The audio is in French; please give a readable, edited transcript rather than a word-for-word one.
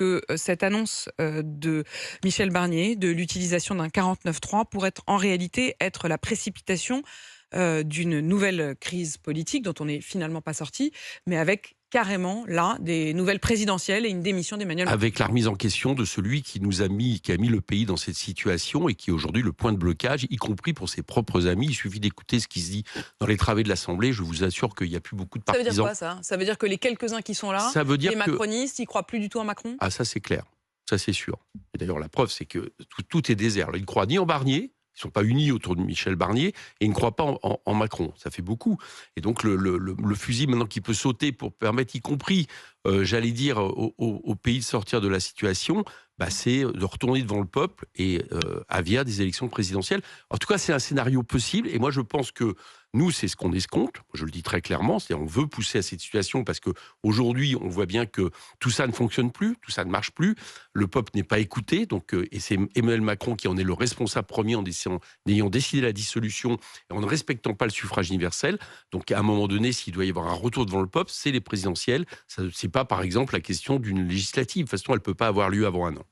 que cette annonce de Michel Barnier, de l'utilisation d'un 49.3, pourrait en réalité être la précipitation d'une nouvelle crise politique dont on n'est finalement pas sorti, mais avec carrément là des nouvelles présidentielles et une démission d'Emmanuel Macron. Avec la remise en question de celui qui a mis le pays dans cette situation et qui est aujourd'hui le point de blocage, y compris pour ses propres amis. Il suffit d'écouter ce qui se dit dans les travées de l'Assemblée. Je vous assure qu'il n'y a plus beaucoup de Ça veut dire partisans. quoi ça? Ça veut dire que les quelques-uns qui sont là, Ça veut dire les que... macronistes, ils croient plus du tout en Macron? Ah, ça c'est clair. Ça c'est sûr. Et d'ailleurs, la preuve, c'est que tout est désert. Ils ne croient ni en Barnier, ils ne sont pas unis autour de Michel Barnier, et ils ne croient pas en Macron. Ça fait beaucoup. Et donc, le fusil maintenant qui peut sauter pour permettre, y compris, j'allais dire, au pays de sortir de la situation, bah, c'est de retourner devant le peuple et à via des élections présidentielles. En tout cas, c'est un scénario possible. Et moi, je pense que nous, c'est ce qu'on escompte. Je le dis très clairement. C'est-à-dire, on veut pousser à cette situation parce qu'aujourd'hui, on voit bien que tout ça ne fonctionne plus, tout ça ne marche plus. Le peuple n'est pas écouté. Donc, et c'est Emmanuel Macron qui en est le responsable premier en ayant décidé la dissolution et en ne respectant pas le suffrage universel. Donc, à un moment donné, s'il doit y avoir un retour devant le peuple, c'est les présidentielles. Ce n'est pas, par exemple, la question d'une législative. De toute façon, elle ne peut pas avoir lieu avant un an.